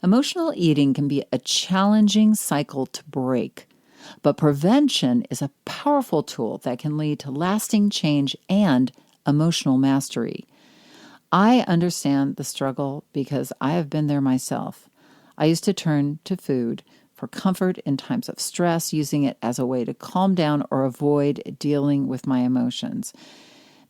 Emotional eating can be a challenging cycle to break, but prevention is a powerful tool that can lead to lasting change and emotional mastery. I understand the struggle because I have been there myself. I used to turn to food for comfort in times of stress, using it as a way to calm down or avoid dealing with my emotions.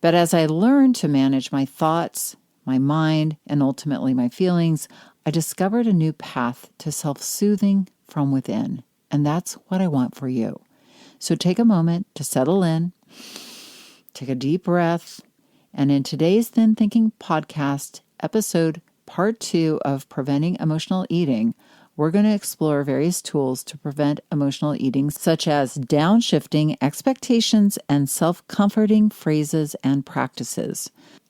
But as I learned to manage my thoughts, my mind, and ultimately my feelings, I discovered a new path to self-soothing from within. And that's what I want for you. So take a moment to settle in, take a deep breath, and in today's Thin Thinking podcast, episode part 2 of Preventing Emotional Eating, we're going to explore various tools to prevent emotional eating, such as downshifting expectations and self-comforting phrases and practices.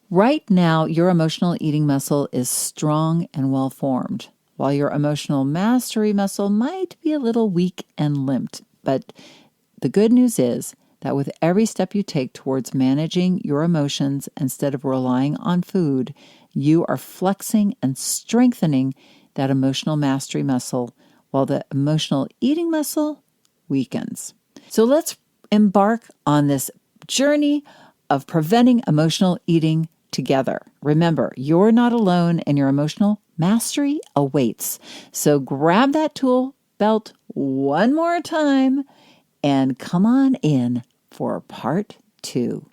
Right now, your emotional eating muscle is strong and well-formed, while your emotional mastery muscle might be a little weak and limped. But the good news is that with every step you take towards managing your emotions instead of relying on food, you are flexing and strengthening that emotional mastery muscle, while the emotional eating muscle weakens. So let's embark on this journey of preventing emotional eating together. Remember, you're not alone and your emotional mastery awaits. So grab that tool belt one more time and come on in for part 2.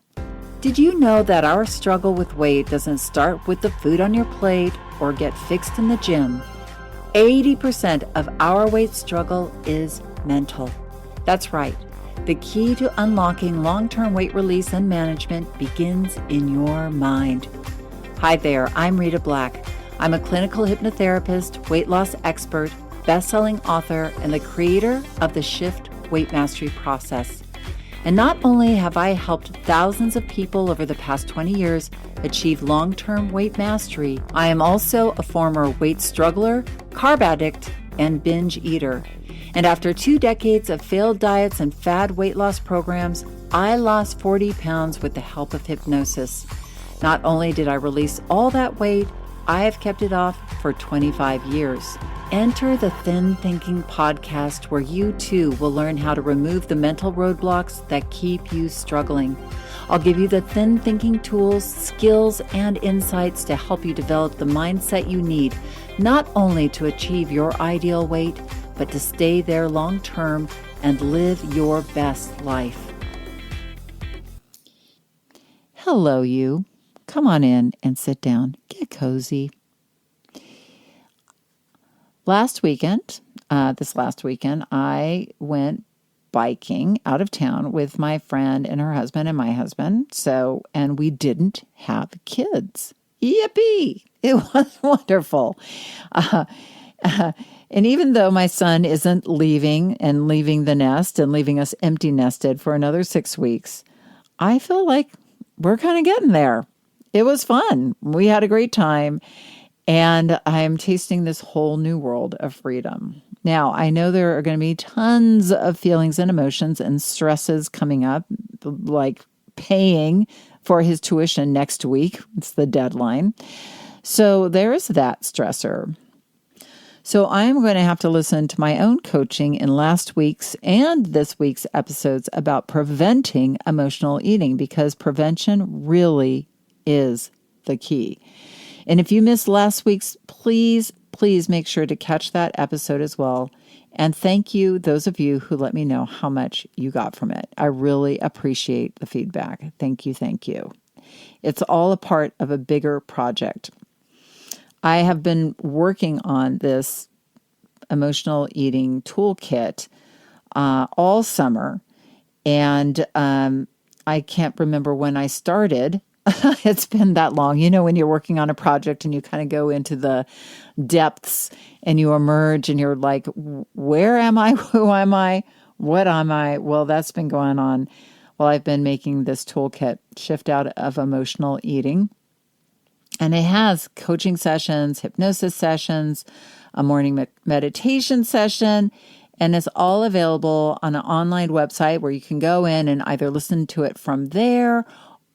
Did you know that our struggle with weight doesn't start with the food on your plate or get fixed in the gym? 80% of our weight struggle is mental. That's right. The key to unlocking long-term weight release and management begins in your mind. Hi there, I'm Rita Black. I'm a clinical hypnotherapist, weight loss expert, best-selling author, and the creator of the Shift Weight Mastery process. And not only have I helped thousands of people over the past 20 years achieve long-term weight mastery, I am also a former weight struggler, carb addict, and binge eater. And after 2 decades of failed diets and fad weight loss programs, I lost 40 pounds with the help of hypnosis. Not only did I release all that weight, I have kept it off for 25 years. Enter the Thin Thinking podcast, where you too will learn how to remove the mental roadblocks that keep you struggling. I'll give you the thin thinking tools, skills, and insights to help you develop the mindset you need, not only to achieve your ideal weight, but to stay there long term and live your best life. Hello, you. Come on in and sit down. Get cozy. This last weekend, I went biking out of town with my friend and her husband and my husband. And we didn't have kids. Yippee! It was wonderful. And even though my son isn't leaving the nest and leaving us empty nested for another 6 weeks, I feel like we're kind of getting there. It was fun. We had a great time. And I'm tasting this whole new world of freedom. Now, I know there are going to be tons of feelings and emotions and stresses coming up, like paying for his tuition next week. It's the deadline. So there's that stressor. So I'm going to have to listen to my own coaching in last week's and this week's episodes about preventing emotional eating, because prevention really is the key. And if you missed last week's, please make sure to catch that episode as well. And thank you, those of you who let me know how much you got from it. I really appreciate the feedback. Thank you. It's all a part of a bigger project. I have been working on this emotional eating toolkit all summer. And I can't remember when I started. It's been that long. You know, when you're working on a project and you kind of go into the depths and you emerge and you're like, where am I? Who am I? What am I? Well, that's been going on while I've been making this toolkit, Shift Out of Emotional Eating. And it has coaching sessions, hypnosis sessions, a morning meditation session, and it's all available on an online website where you can go in and either listen to it from there,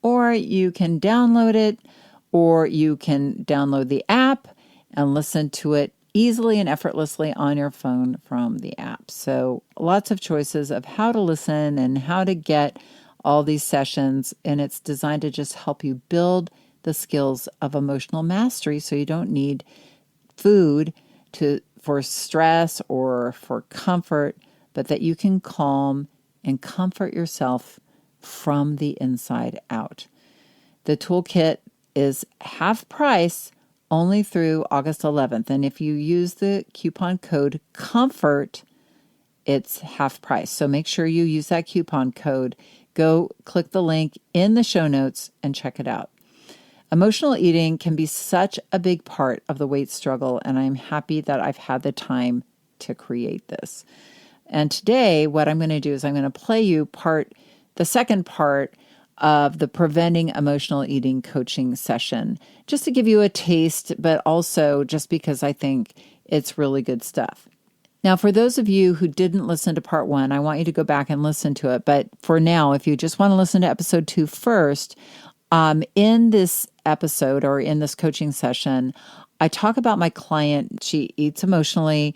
or you can download it, or you can download the app and listen to it easily and effortlessly on your phone from the app. So lots of choices of how to listen and how to get all these sessions. And it's designed to just help you build the skills of emotional mastery so you don't need food for stress or for comfort, but that you can calm and comfort yourself from the inside out. The toolkit is half price only through August 11th. And if you use the coupon code COMFORT, it's half price. So make sure you use that coupon code. Go click the link in the show notes and check it out. Emotional eating can be such a big part of the weight struggle, and I'm happy that I've had the time to create this. And today, what I'm going to do is I'm going to play you the second part of the Preventing Emotional Eating coaching session, just to give you a taste, but also just because I think it's really good stuff. Now, for those of you who didn't listen to part 1, I want you to go back and listen to it. But for now, if you just want to listen to episode 2 first, in this episode or in this coaching session, I talk about my client. She eats emotionally,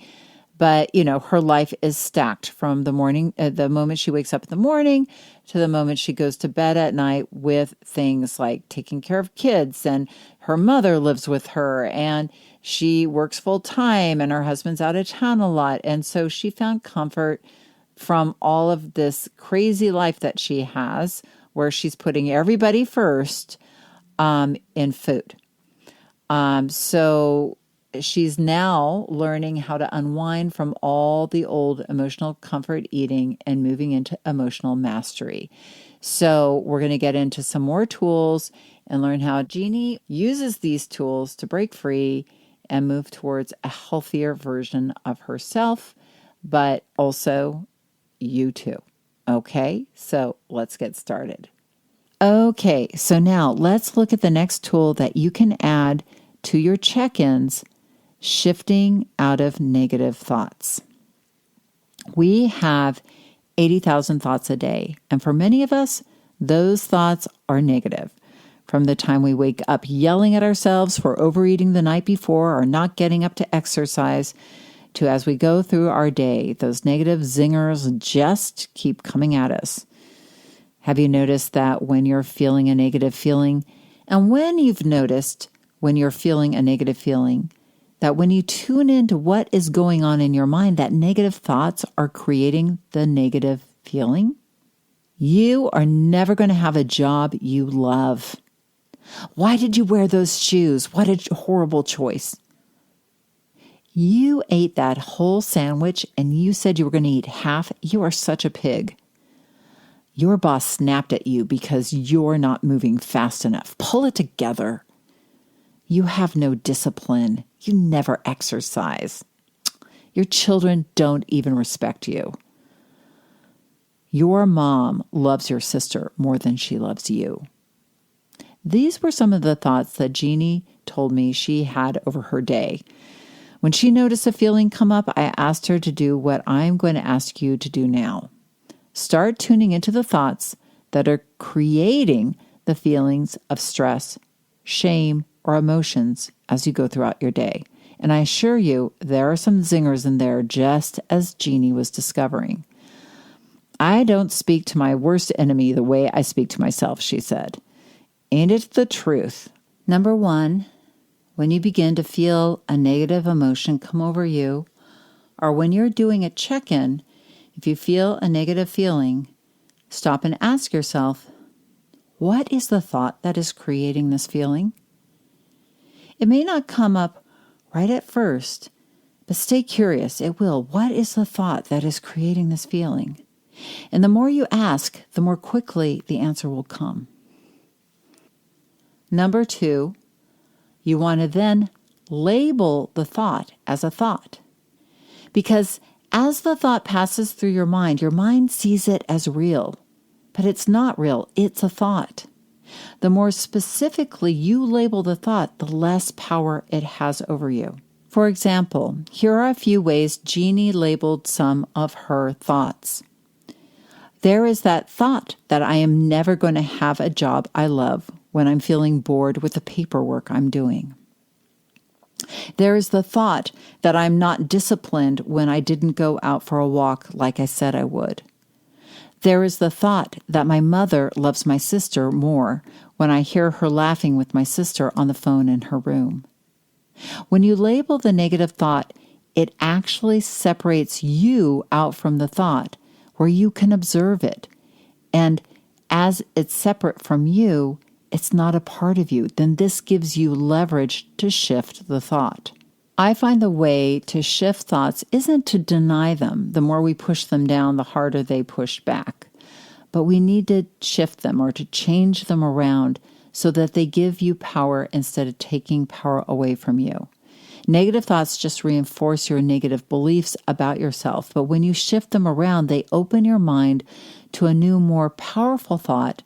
but her life is stacked from the moment she wakes up in the morning to the moment she goes to bed at night, with things like taking care of kids, and her mother lives with her, and she works full time, and her husband's out of town a lot. And so she found comfort from all of this crazy life that she has, where she's putting everybody first in food. So she's now learning how to unwind from all the old emotional comfort eating and moving into emotional mastery. So we're going to get into some more tools and learn how Jeannie uses these tools to break free and move towards a healthier version of herself, but also you too. Okay, so let's get started. Okay, so now let's look at the next tool that you can add to your check-ins: shifting out of negative thoughts. We have 80,000 thoughts a day, and for many of us, those thoughts are negative. From the time we wake up yelling at ourselves for overeating the night before or not getting up to exercise, to as we go through our day, those negative zingers just keep coming at us. Have you noticed that when you're feeling a negative feeling, and when you've noticed when you're feeling a negative feeling, that when you tune into what is going on in your mind, that negative thoughts are creating the negative feeling? You are never going to have a job you love. Why did you wear those shoes? What a horrible choice. You ate that whole sandwich and you said you were going to eat half. You are such a pig. Your boss snapped at you because you're not moving fast enough. Pull it together. You have no discipline. You never exercise. Your children don't even respect you. Your mom loves your sister more than she loves you. These were some of the thoughts that Jeannie told me she had over her day. When she noticed a feeling come up, I asked her to do what I'm going to ask you to do now. Start tuning into the thoughts that are creating the feelings of stress, shame, or emotions as you go throughout your day. And I assure you, there are some zingers in there, just as Jeannie was discovering. I don't speak to my worst enemy the way I speak to myself, she said. Ain't it the truth? Number 1, when you begin to feel a negative emotion come over you, or when you're doing a check-in, if you feel a negative feeling, stop and ask yourself, what is the thought that is creating this feeling? It may not come up right at first, but stay curious. It will. What is the thought that is creating this feeling? And the more you ask, the more quickly the answer will come. Number 2, you want to then label the thought as a thought. Because as the thought passes through your mind sees it as real. But it's not real. It's a thought. The more specifically you label the thought, the less power it has over you. For example, here are a few ways Jeannie labeled some of her thoughts. There is that thought that I am never going to have a job I love when I'm feeling bored with the paperwork I'm doing. There is the thought that I'm not disciplined when I didn't go out for a walk like I said I would. There is the thought that my mother loves my sister more when I hear her laughing with my sister on the phone in her room. When you label the negative thought, it actually separates you out from the thought where you can observe it. And as it's separate from you, it's not a part of you. Then this gives you leverage to shift the thought. I find the way to shift thoughts isn't to deny them. The more we push them down, the harder they push back. But we need to shift them or to change them around so that they give you power instead of taking power away from you. Negative thoughts just reinforce your negative beliefs about yourself, but when you shift them around, they open your mind to a new, more powerful thought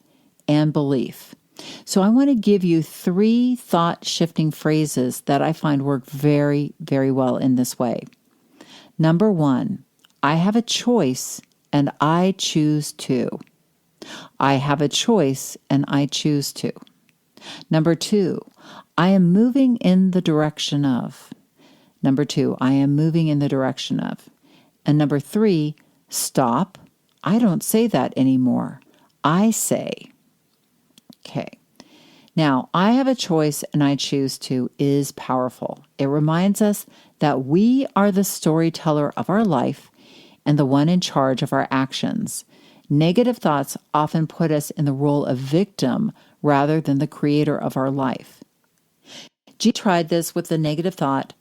and belief. So I want to give you 3 thought-shifting phrases that I find work very, very well in this way. Number 1, I have a choice and I choose to. I have a choice and I choose to. Number 2, I am moving in the direction of. Number 2, I am moving in the direction of. And number 3, stop. I don't say that anymore. I say. Okay. Now, I have a choice and I choose to is powerful. It reminds us that we are the storyteller of our life and the one in charge of our actions. Negative thoughts often put us in the role of victim rather than the creator of our life. G tried this with the negative thought,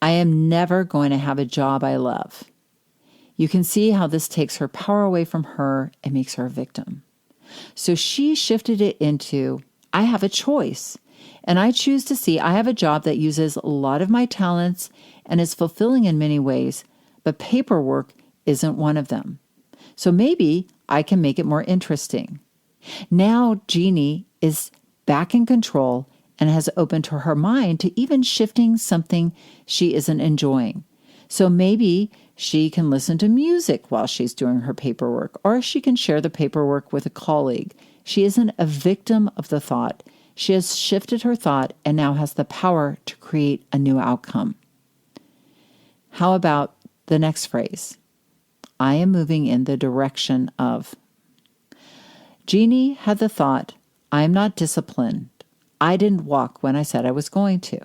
I am never going to have a job I love. You can see how this takes her power away from her and makes her a victim. So she shifted it into, I have a choice, and I choose to see I have a job that uses a lot of my talents and is fulfilling in many ways, but paperwork isn't one of them. So maybe I can make it more interesting. Now Jeannie is back in control and has opened her mind to even shifting something she isn't enjoying. So maybe she can listen to music while she's doing her paperwork, or she can share the paperwork with a colleague. She isn't a victim of the thought. She has shifted her thought and now has the power to create a new outcome. How about the next phrase? I am moving in the direction of. Jeannie had the thought, I am not disciplined. I didn't walk when I said I was going to.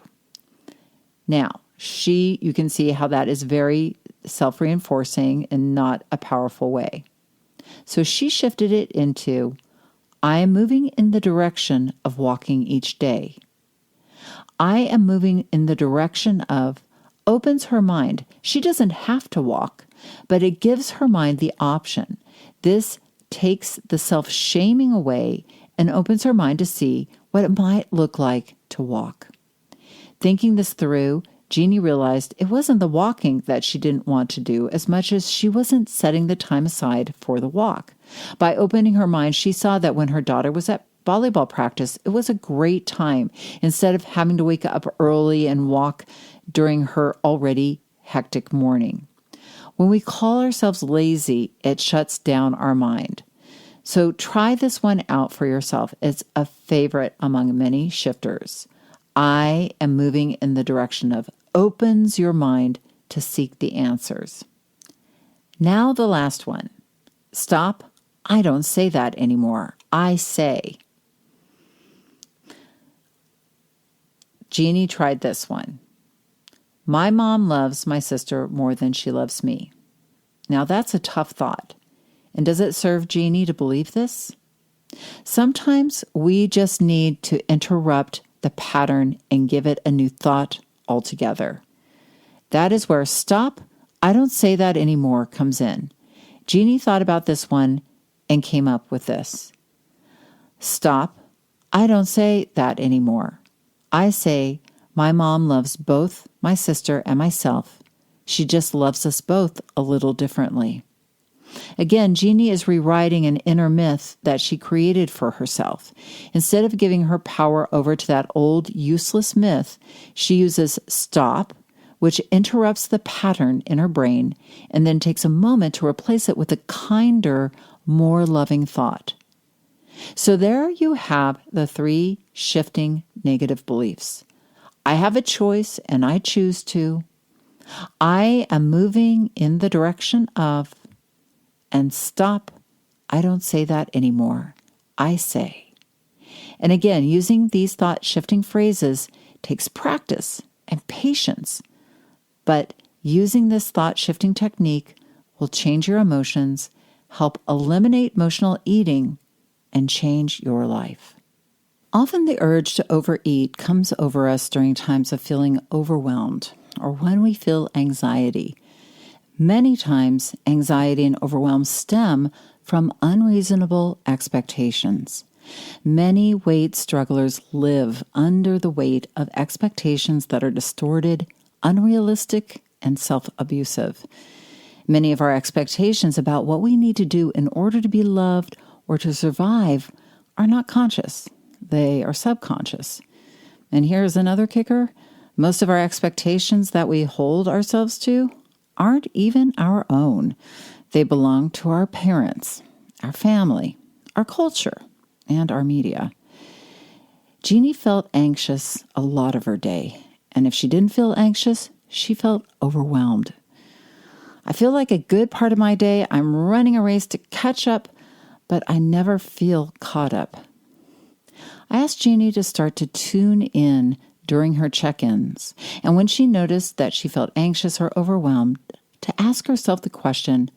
Now, you can see how that is very self-reinforcing and not a powerful way. So she shifted it into, I am moving in the direction of walking each day. I am moving in the direction of opens her mind. She doesn't have to walk, but it gives her mind the option. This takes the self-shaming away and opens her mind to see what it might look like to walk. Thinking this through, Jeannie realized it wasn't the walking that she didn't want to do as much as she wasn't setting the time aside for the walk. By opening her mind, she saw that when her daughter was at volleyball practice, it was a great time instead of having to wake up early and walk during her already hectic morning. When we call ourselves lazy, it shuts down our mind. So try this one out for yourself. It's a favorite among many shifters. I am moving in the direction of opens your mind to seek the answers. Now the last one. Stop. I don't say that anymore. I say. Jeannie tried this one. My mom loves my sister more than she loves me. Now that's a tough thought. And does it serve Jeannie to believe this? Sometimes we just need to interrupt the pattern and give it a new thought altogether. That is where stop, I don't say that anymore comes in. Jeannie thought about this one and came up with this. Stop, I don't say that anymore. I say, my mom loves both my sister and myself. She just loves us both a little differently. Again, Jeannie is rewriting an inner myth that she created for herself. Instead of giving her power over to that old, useless myth, she uses stop, which interrupts the pattern in her brain, and then takes a moment to replace it with a kinder, more loving thought. So there you have the 3 shifting negative beliefs. I have a choice and I choose to. I am moving in the direction of, and stop. I don't say that anymore. I say. And again, using these thought-shifting phrases takes practice and patience. But using this thought-shifting technique will change your emotions, help eliminate emotional eating, and change your life. Often the urge to overeat comes over us during times of feeling overwhelmed or when we feel anxiety. Many times, anxiety and overwhelm stem from unreasonable expectations. Many weight strugglers live under the weight of expectations that are distorted, unrealistic, and self-abusive. Many of our expectations about what we need to do in order to be loved or to survive are not conscious. They are subconscious. And here's another kicker. Most of our expectations that we hold ourselves to aren't even our own. They belong to our parents, our family, our culture, and our media. Jeannie felt anxious a lot of her day, and if she didn't feel anxious, she felt overwhelmed. I feel like a good part of my day, I'm running a race to catch up, but I never feel caught up. I asked Jeannie to start to tune in during her check-ins, and when she noticed that she felt anxious or overwhelmed, to ask herself the question,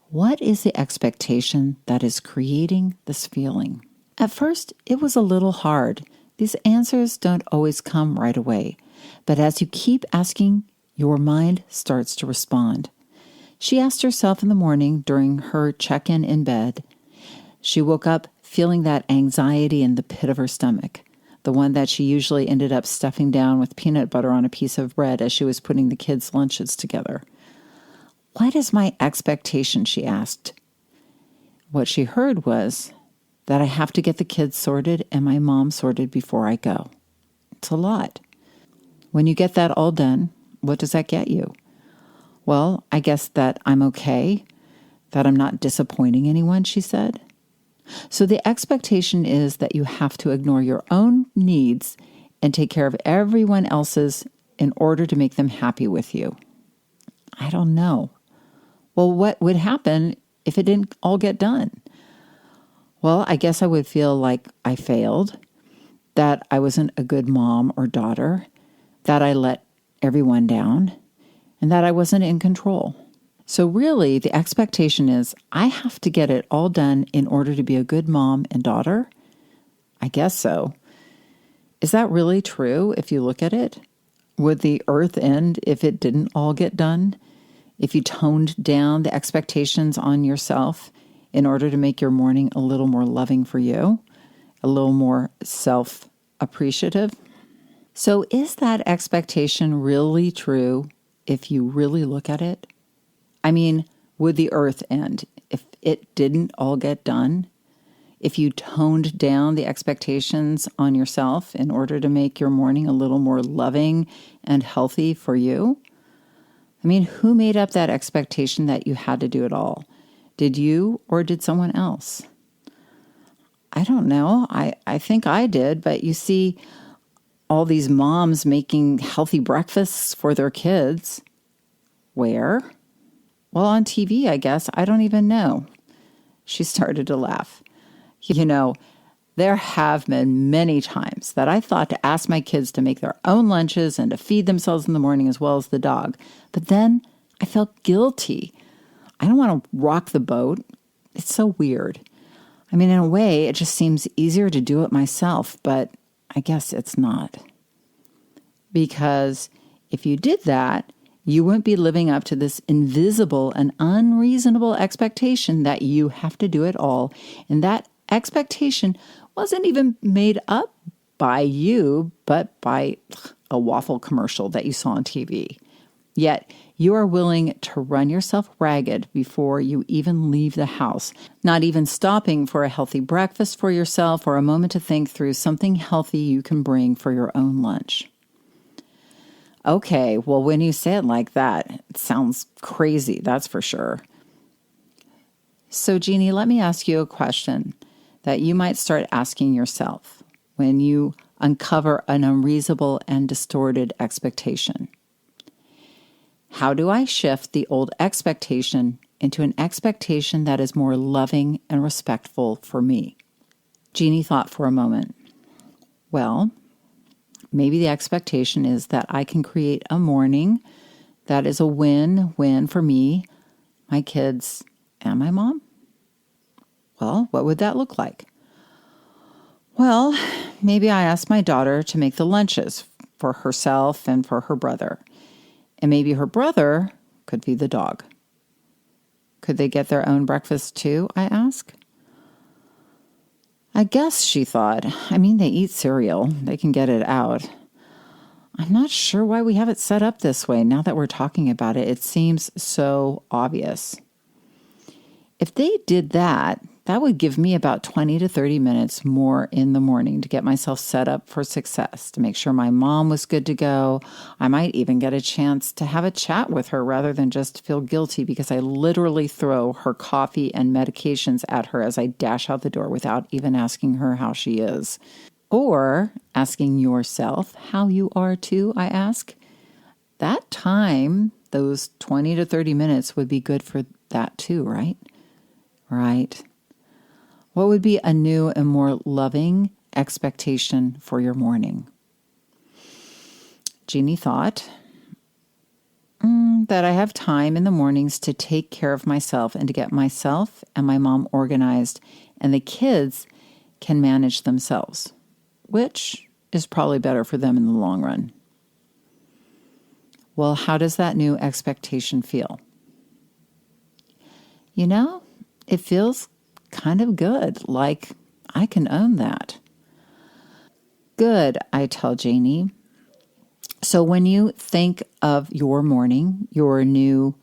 what is the expectation that is creating this feeling? At first, it was a little hard. These answers don't always come right away, but as you keep asking, your mind starts to respond. She asked herself in the morning during her check-in in bed. She woke up feeling that anxiety in the pit of her stomach, the one that she usually ended up stuffing down with peanut butter on a piece of bread as she was putting the kids' lunches together. What is my expectation, she asked. What she heard was that I have to get the kids sorted and my mom sorted before I go. It's a lot. When you get that all done, what does that get you? Well, I guess that I'm okay, that I'm not disappointing anyone, she said. So the expectation is that you have to ignore your own needs and take care of everyone else's in order to make them happy with you. I don't know. Well, what would happen if it didn't all get done? Well, I guess I would feel like I failed, that I wasn't a good mom or daughter, that I let everyone down, and that I wasn't in control. So really, the expectation is I have to get it all done in order to be a good mom and daughter? I guess so. Is that really true if you look at it? Would the earth end if it didn't all get done? If you toned down the expectations on yourself in order to make your morning a little more loving for you, a little more self-appreciative? So is that expectation really true if you really look at it? I mean, would the earth end if it didn't all get done? If you toned down the expectations on yourself in order to make your morning a little more loving and healthy for you? I mean, who made up that expectation that you had to do it all? Did you or did someone else? I don't know. I think I did, but you see all these moms making healthy breakfasts for their kids. Where? Well, on TV, I guess. I don't even know. She started to laugh. You know, there have been many times that I thought to ask my kids to make their own lunches and to feed themselves in the morning as well as the dog. But then I felt guilty. I don't want to rock the boat. It's so weird. I mean, in a way, it just seems easier to do it myself, but I guess it's not. Because if you did that, you wouldn't be living up to this invisible and unreasonable expectation that you have to do it all. And that expectation wasn't even made up by you, but by a waffle commercial that you saw on TV. Yet you are willing to run yourself ragged before you even leave the house, not even stopping for a healthy breakfast for yourself or a moment to think through something healthy you can bring for your own lunch. Okay, well, when you say it like that, it sounds crazy, that's for sure. So, Jeannie, let me ask you a question that you might start asking yourself when you uncover an unreasonable and distorted expectation. How do I shift the old expectation into an expectation that is more loving and respectful for me? Jeannie thought for a moment. Well, maybe the expectation is that I can create a morning that is a win-win for me, my kids, and my mom. Well, what would that look like? Well, maybe I ask my daughter to make the lunches for herself and for her brother. And maybe her brother could feed the dog. Could they get their own breakfast too, I ask? I guess, she thought. I mean, they eat cereal. They can get it out. I'm not sure why we have it set up this way. Now that we're talking about it, it seems so obvious. If they did that, that would give me about 20 to 30 minutes more in the morning to get myself set up for success, to make sure my mom was good to go. I might even get a chance to have a chat with her rather than just feel guilty because I literally throw her coffee and medications at her as I dash out the door without even asking her how she is. Or asking yourself how you are too, I ask. That time, those 20 to 30 minutes would be good for that too, right? Right. What would be a new and more loving expectation for your morning? Jeannie thought that I have time in the mornings to take care of myself and to get myself and my mom organized, and the kids can manage themselves, which is probably better for them in the long run. Well, how does that new expectation feel? You know, it feels kind of good, like I can own that. Good, I tell Janie. So when you think of your morning, your new,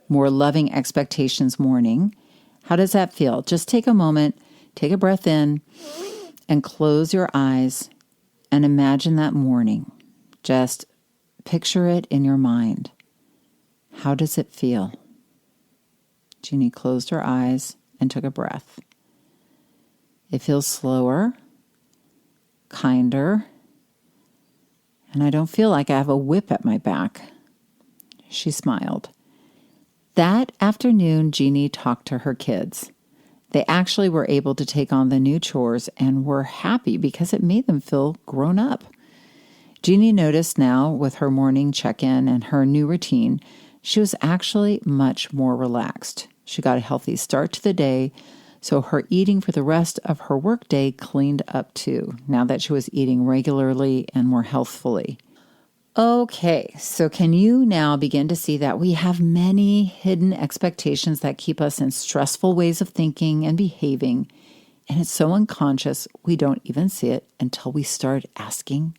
more loving expectations morning, how does that feel? Just take a moment, take a breath in, and close your eyes and imagine that morning. Just picture it in your mind. How does it feel? Jeannie closed her eyes and took a breath. It feels slower, kinder, and I don't feel like I have a whip at my back. She smiled. That afternoon, Jeannie talked to her kids. They actually were able to take on the new chores and were happy because it made them feel grown up. Jeannie noticed now with her morning check-in and her new routine, she was actually much more relaxed. She got a healthy start to the day, so her eating for the rest of her workday cleaned up too, now that she was eating regularly and more healthfully. Okay, so can you now begin to see that we have many hidden expectations that keep us in stressful ways of thinking and behaving, and it's so unconscious we don't even see it until we start asking?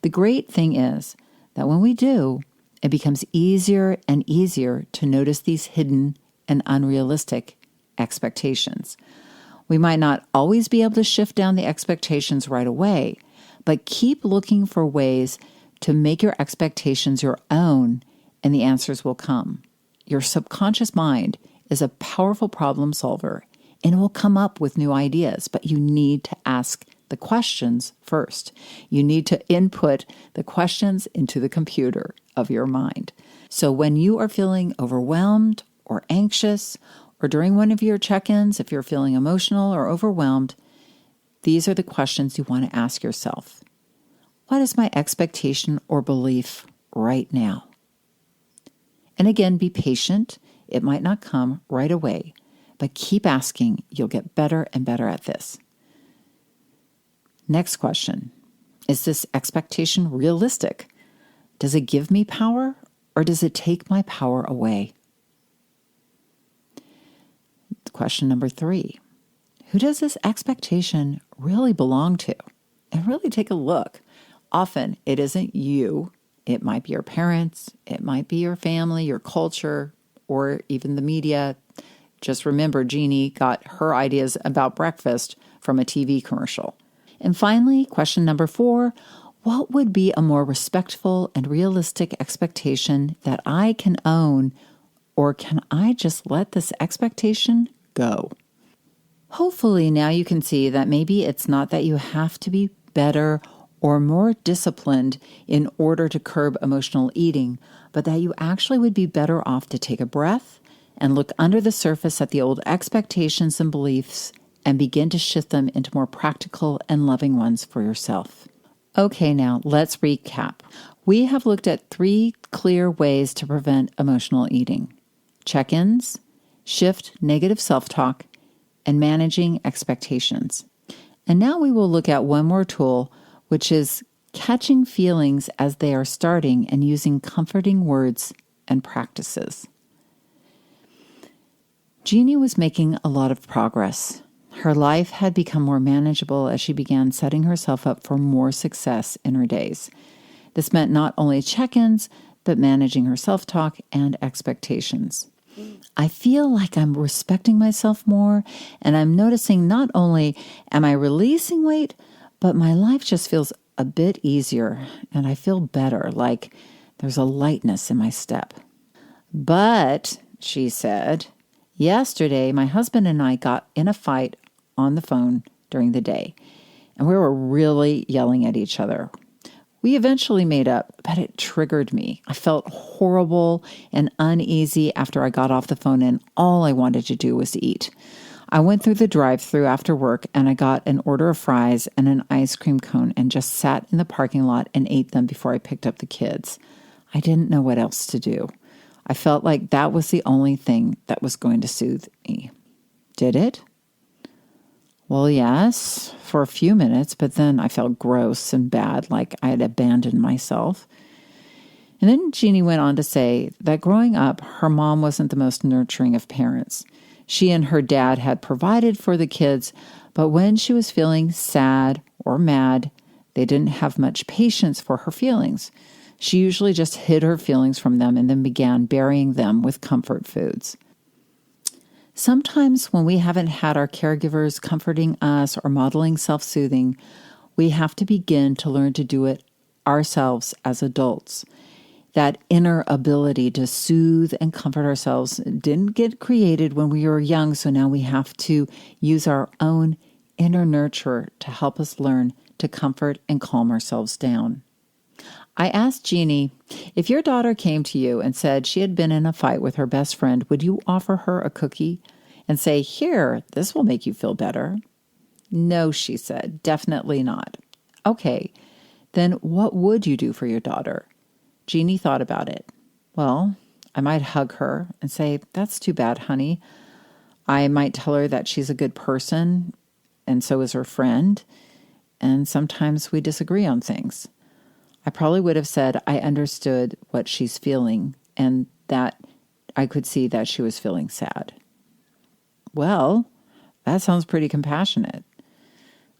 The great thing is that when we do, it becomes easier and easier to notice these hidden and unrealistic expectations. We might not always be able to shift down the expectations right away, but keep looking for ways to make your expectations your own, and the answers will come. Your subconscious mind is a powerful problem solver, and it will come up with new ideas, but you need to ask the questions first. You need to input the questions into the computer of your mind. So when you are feeling overwhelmed or anxious, or during one of your check-ins, if you're feeling emotional or overwhelmed, these are the questions you want to ask yourself. What is my expectation or belief right now? And again, be patient. It might not come right away, but keep asking. You'll get better and better at this. Next question. Is this expectation realistic? Does it give me power or does it take my power away? Question number 3. Who does this expectation really belong to? And really take a look. Often it isn't you. It might be your parents. It might be your family, your culture, or even the media. Just remember, Jeannie got her ideas about breakfast from a TV commercial. And finally, question number 4, what would be a more respectful and realistic expectation that I can own, or can I just let this expectation go? Hopefully now you can see that maybe it's not that you have to be better or more disciplined in order to curb emotional eating, but that you actually would be better off to take a breath and look under the surface at the old expectations and beliefs and begin to shift them into more practical and loving ones for yourself. Okay, now let's recap. We have looked at 3 clear ways to prevent emotional eating: check-ins, shift negative self-talk, and managing expectations. And now we will look at one more tool, which is catching feelings as they are starting and using comforting words and practices. Jeannie was making a lot of progress. Her life had become more manageable as she began setting herself up for more success in her days. This meant not only check-ins, but managing her self-talk and expectations. I feel like I'm respecting myself more, and I'm noticing not only am I releasing weight, but my life just feels a bit easier, and I feel better, like there's a lightness in my step. But, she said, yesterday my husband and I got in a fight on the phone during the day, and we were really yelling at each other. We eventually made up, but it triggered me. I felt horrible and uneasy after I got off the phone, and all I wanted to do was to eat. I went through the drive-thru after work, and I got an order of fries and an ice cream cone and just sat in the parking lot and ate them before I picked up the kids. I didn't know what else to do. I felt like that was the only thing that was going to soothe me. Did it? Well, yes, for a few minutes, but then I felt gross and bad, like I had abandoned myself. And then Jeannie went on to say that growing up, her mom wasn't the most nurturing of parents. She and her dad had provided for the kids, but when she was feeling sad or mad, they didn't have much patience for her feelings. She usually just hid her feelings from them and then began burying them with comfort foods. Sometimes when we haven't had our caregivers comforting us or modeling self-soothing, we have to begin to learn to do it ourselves as adults. That inner ability to soothe and comfort ourselves didn't get created when we were young, so now we have to use our own inner nurture to help us learn to comfort and calm ourselves down. I asked Jeannie, if your daughter came to you and said she had been in a fight with her best friend, would you offer her a cookie and say, "Here, this will make you feel better"? No, she said, definitely not. Okay, then what would you do for your daughter? Jeannie thought about it. Well, I might hug her and say, "That's too bad, honey." I might tell her that she's a good person and so is her friend, and sometimes we disagree on things. I probably would have said I understood what she's feeling and that I could see that she was feeling sad. Well, that sounds pretty compassionate.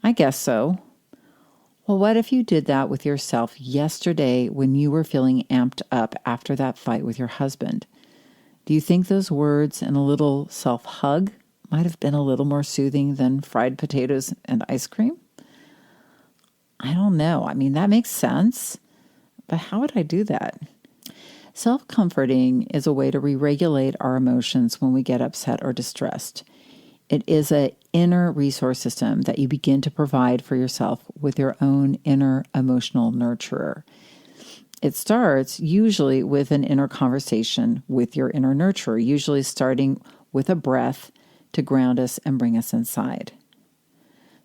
I guess so. Well, what if you did that with yourself yesterday when you were feeling amped up after that fight with your husband? Do you think those words and a little self-hug might have been a little more soothing than fried potatoes and ice cream? I don't know. I mean, that makes sense, but how would I do that? Self-comforting is a way to re-regulate our emotions when we get upset or distressed. It is an inner resource system that you begin to provide for yourself with your own inner emotional nurturer. It starts usually with an inner conversation with your inner nurturer, usually starting with a breath to ground us and bring us inside.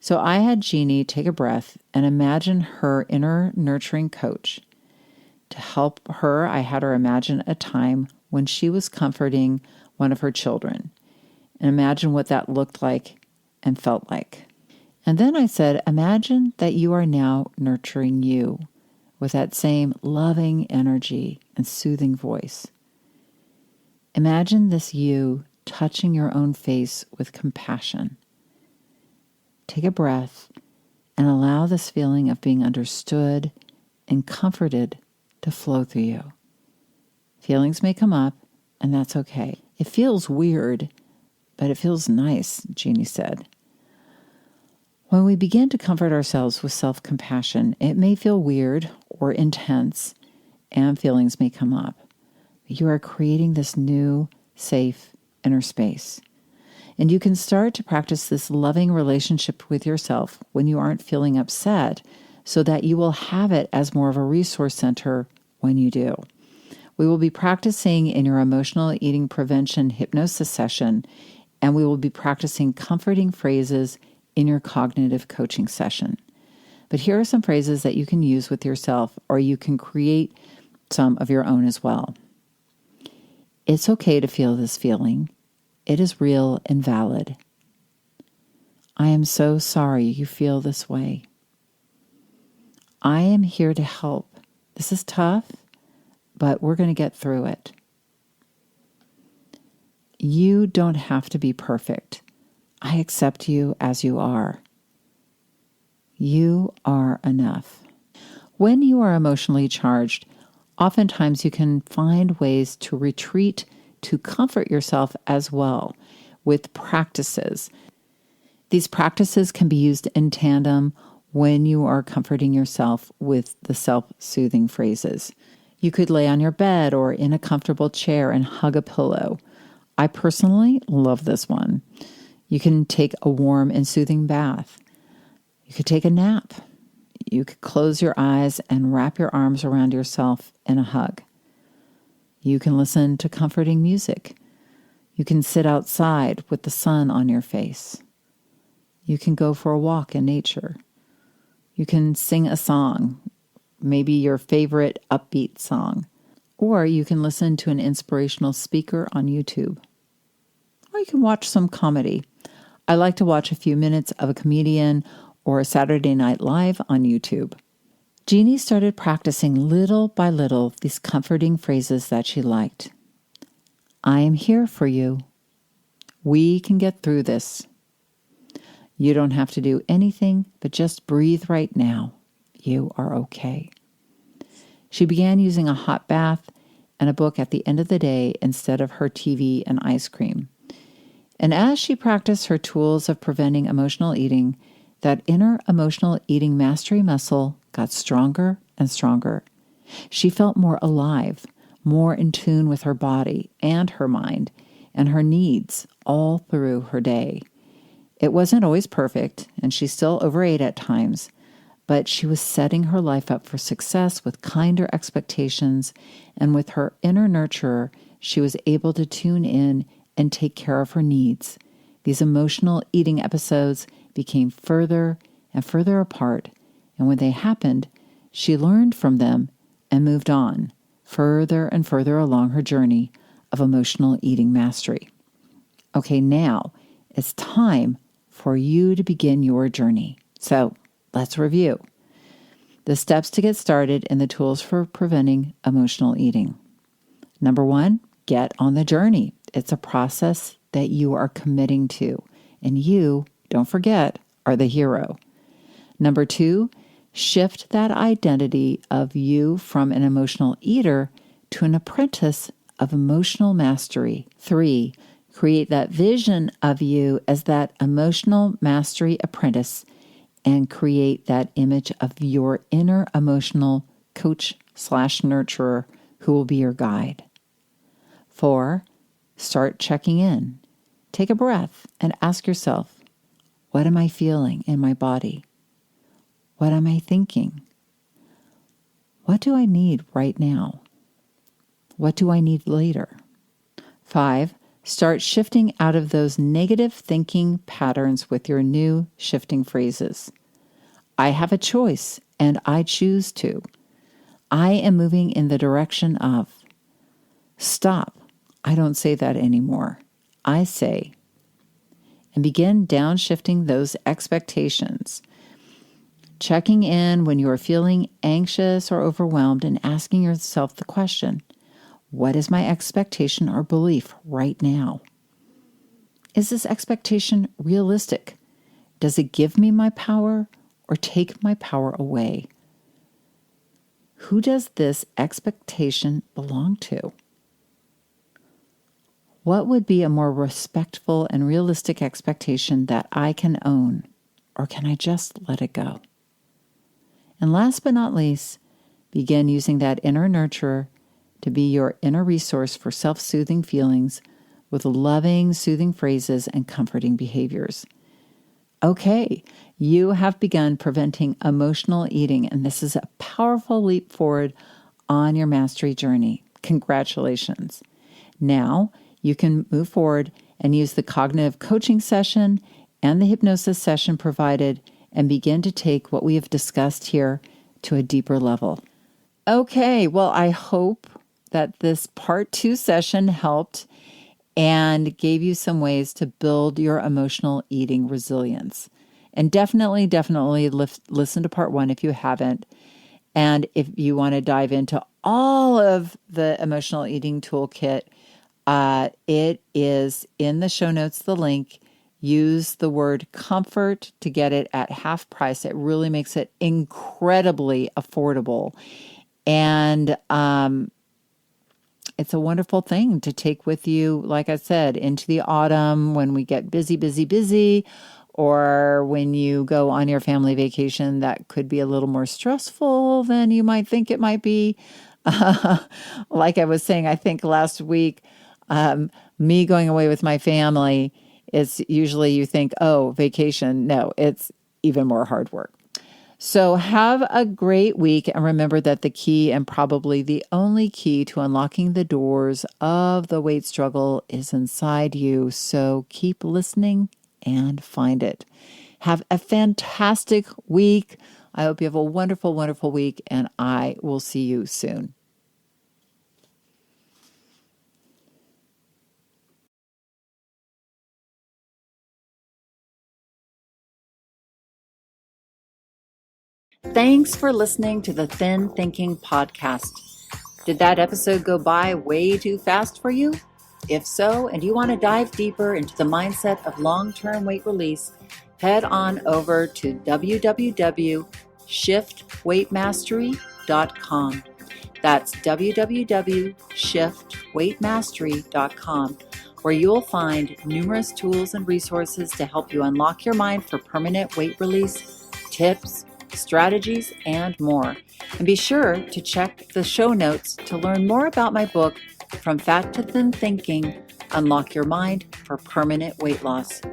So I had Jeannie take a breath and imagine her inner nurturing coach. To help her, I had her imagine a time when she was comforting one of her children and imagine what that looked like and felt like. And then I said, imagine that you are now nurturing you with that same loving energy and soothing voice. Imagine this you touching your own face with compassion. Take a breath and allow this feeling of being understood and comforted to flow through you. Feelings may come up, and that's okay. It feels weird, but it feels nice, Jeannie said. When we begin to comfort ourselves with self-compassion, it may feel weird or intense, and feelings may come up. But you are creating this new, safe inner space. And you can start to practice this loving relationship with yourself when you aren't feeling upset, so that you will have it as more of a resource center when you do. We will be practicing in your emotional eating prevention hypnosis session, and we will be practicing comforting phrases in your cognitive coaching session. But here are some phrases that you can use with yourself, or you can create some of your own as well. It's okay to feel this feeling. It is real and valid. I am so sorry you feel this way. I am here to help. This is tough, but we're going to get through it. You don't have to be perfect. I accept you as you are. You are enough. When you are emotionally charged, oftentimes you can find ways to retreat to comfort yourself as well with practices. These practices can be used in tandem when you are comforting yourself with the self-soothing phrases. You could lay on your bed or in a comfortable chair and hug a pillow. I personally love this one. You can take a warm and soothing bath. You could take a nap. You could close your eyes and wrap your arms around yourself in a hug. You can listen to comforting music. You can sit outside with the sun on your face. You can go for a walk in nature. You can sing a song, maybe your favorite upbeat song, or you can listen to an inspirational speaker on YouTube. Or you can watch some comedy. I like to watch a few minutes of a comedian or a Saturday Night Live on YouTube. Jeannie started practicing little by little these comforting phrases that she liked. I am here for you. We can get through this. You don't have to do anything but just breathe right now. You are okay. She began using a hot bath and a book at the end of the day instead of her TV and ice cream. And as she practiced her tools of preventing emotional eating, that inner emotional eating mastery muscle got stronger and stronger. She felt more alive, more in tune with her body and her mind and her needs all through her day. It wasn't always perfect, and she still overate at times, but she was setting her life up for success with kinder expectations, and with her inner nurturer, she was able to tune in and take care of her needs. These emotional eating episodes became further and further apart, and when they happened, she learned from them and moved on, further and further along her journey of emotional eating mastery. Okay, now it's time for you to begin your journey. So let's review the steps to get started and the tools for preventing emotional eating. Number 1, get on the journey. It's a process that you are committing to, and you, don't forget, are the hero. Number 2, shift that identity of you from an emotional eater to an apprentice of emotional mastery. 3, create that vision of you as that emotional mastery apprentice and create that image of your inner emotional coach/nurturer who will be your guide. 4, start checking in. Take a breath and ask yourself, what am I feeling in my body? What am I thinking? What do I need right now? What do I need later? 5, start shifting out of those negative thinking patterns with your new shifting phrases. I have a choice and I choose to. I am moving in the direction of. Stop. I don't say that anymore. I say. And begin downshifting those expectations. Checking in when you are feeling anxious or overwhelmed and asking yourself the question, what is my expectation or belief right now? Is this expectation realistic? Does it give me my power or take my power away? Who does this expectation belong to? What would be a more respectful and realistic expectation that I can own, or can I just let it go? And last but not least, begin using that inner nurturer to be your inner resource for self-soothing feelings with loving, soothing phrases and comforting behaviors. Okay, you have begun preventing emotional eating, and this is a powerful leap forward on your mastery journey. Congratulations. Now you can move forward and use the cognitive coaching session and the hypnosis session provided and begin to take what we have discussed here to a deeper level. Okay, well, I hope that this part 2 session helped and gave you some ways to build your emotional eating resilience. And definitely listen to part 1 if you haven't. And if you want to dive into all of the emotional eating toolkit, it is in the show notes, the link. Use the word comfort to get it at half price. It really makes it incredibly affordable. And it's a wonderful thing to take with you, like I said, into the autumn when we get busy, or when you go on your family vacation that could be a little more stressful than you might think it might be. Like I was saying, I think last week, me going away with my family is usually you think, oh, vacation. No, it's even more hard work. So have a great week, and remember that the key, and probably the only key to unlocking the doors of the weight struggle, is inside you. So keep listening and find it. Have a fantastic week. I hope you have a wonderful, wonderful week, and I will see you soon. Thanks for listening to the Thin Thinking Podcast. Did that episode go by way too fast for you? If so, and you want to dive deeper into the mindset of long-term weight release, head on over to www.shiftweightmastery.com. That's www.shiftweightmastery.com, where you'll find numerous tools and resources to help you unlock your mind for permanent weight release, tips, strategies, and more. And be sure to check the show notes to learn more about my book, From Fat to Thin Thinking, Unlock Your Mind for Permanent Weight Loss,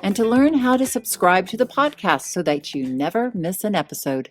and to learn how to subscribe to the podcast so that you never miss an episode.